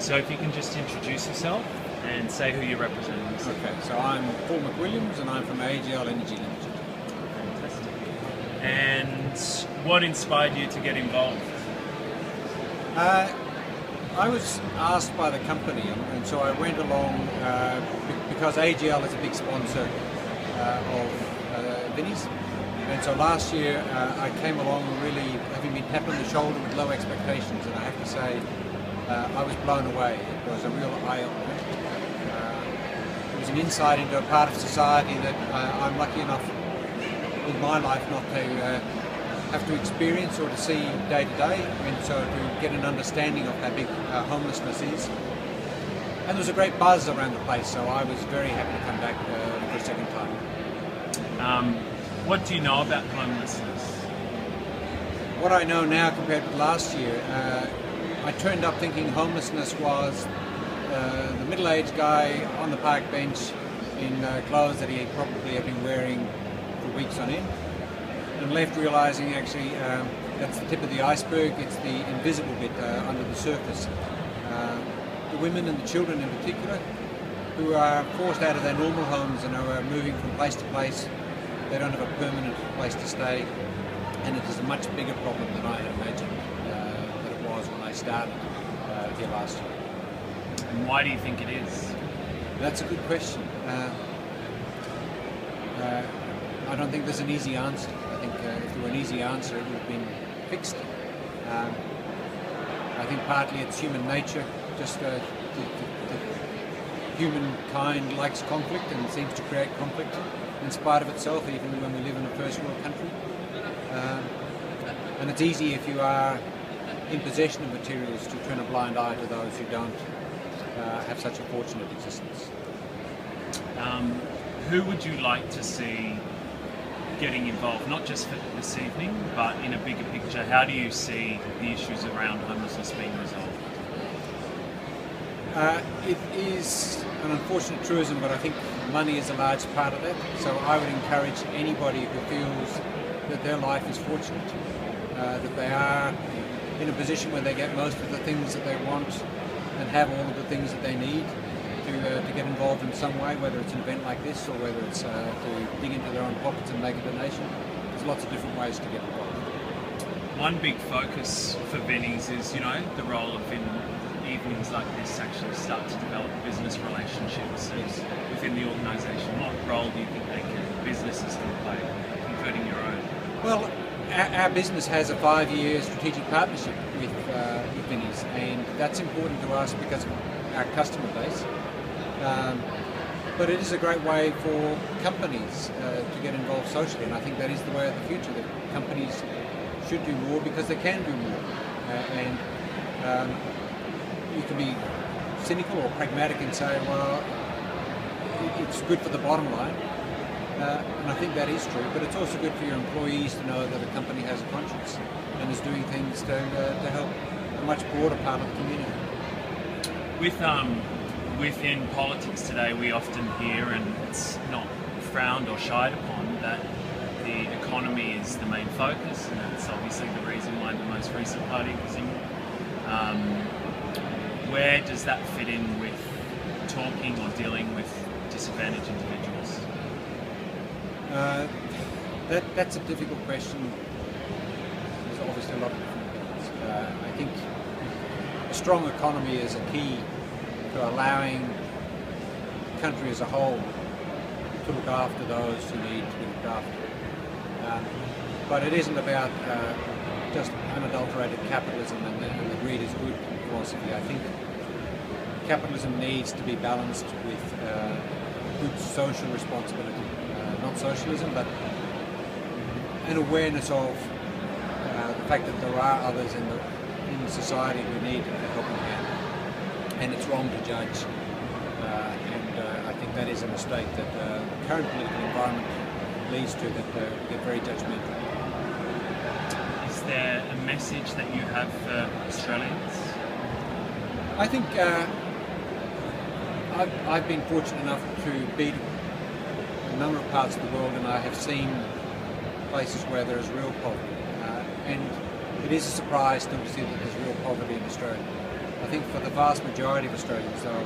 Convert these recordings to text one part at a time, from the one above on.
So if you can just introduce yourself and say who you're representing. Okay, so I'm Paul McWilliams and I'm from AGL Energy Limited. Fantastic. And what inspired you to get involved? I was asked by the company, and so I went along because AGL is a big sponsor of Vinnie's. And so last year I came along really having been tapped on the shoulder with low expectations, and I have to say I was blown away. It was a real eye-opener. It was an insight into a part of society that I'm lucky enough in my life not to have to experience or to see day to day, and so to get an understanding of how big homelessness is. And there was a great buzz around the place, so I was very happy to come back for a second time. What do you know about homelessness? What I know now compared with last year, I turned up thinking homelessness was the middle-aged guy on the park bench in clothes that he probably had been wearing for weeks on end, and left realising actually that's the tip of the iceberg. It's the invisible bit under the surface. The women and the children in particular, who are forced out of their normal homes and are moving from place to place. They don't have a permanent place to stay, and it is a much bigger problem than I had imagined that it was when I started here last year. And why do you think it is? That's a good question. I don't think there's an easy answer. I think if there were an easy answer, it would have been fixed. I think partly it's human nature. Just humankind likes conflict and seems to create conflict in spite of itself, even when we live in a first world country. And it's easy if you are in possession of materials to turn a blind eye to those who don't have such a fortunate existence. Who would you like to see getting involved, not just for this evening, but in a bigger picture? How do you see the issues around homelessness being resolved? It is an unfortunate truism, but I think money is a large part of that. So I would encourage anybody who feels that their life is fortunate, that they are in a position where they get most of the things that they want and have all of the things that they need to get involved in some way, whether it's an event like this or whether it's to dig into their own pockets and make a donation. There's lots of different ways to get involved. One big focus for Vinnie's is, the role of evenings like this actually start to develop business relationships within the organisation. What role do you think businesses can play, including your own? Well, our business has a 5-year strategic partnership with Vinnie's, and that's important to us because of our customer base. But it is a great way for companies to get involved socially, and I think that is the way of the future, that companies should do more because they can do more. You can be cynical or pragmatic and say, well, it's good for the bottom line, and I think that is true, but it's also good for your employees to know that a company has a conscience and is doing things to help a much broader part of the community. Within politics today, we often hear, and it's not frowned or shied upon, that the economy is the main focus, and that's obviously the reason why the most recent party was in. Where does that fit in with talking or dealing with disadvantaged individuals? That's a difficult question. There's obviously a lot of different things. I think a strong economy is a key to allowing the country as a whole to look after those who need to be looked after. But it isn't about just unadulterated capitalism and the greed is good philosophy. I think capitalism needs to be balanced with good social responsibility. Not socialism, but an awareness of the fact that there are others in society who need a helping hand. And it's wrong to judge. And I think that is a mistake that the current political environment leads to, that we get very judgmental. Is there a message that you have for Australians? I think I've been fortunate enough to be a number of parts of the world, and I have seen places where there is real poverty. And it is a surprise to see that there's real poverty in Australia. I think for the vast majority of Australians, though,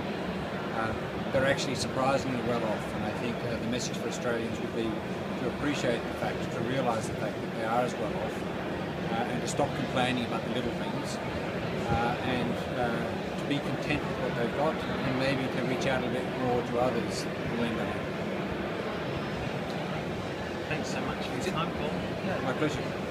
they're actually surprisingly well off, and I think the message for Australians would be to appreciate the fact, to realise the fact that they are as well off, and to stop complaining about the little things, and to be content with what they've got, and maybe to reach out a bit more to others when they have. Thanks so much for your time, Paul. My pleasure.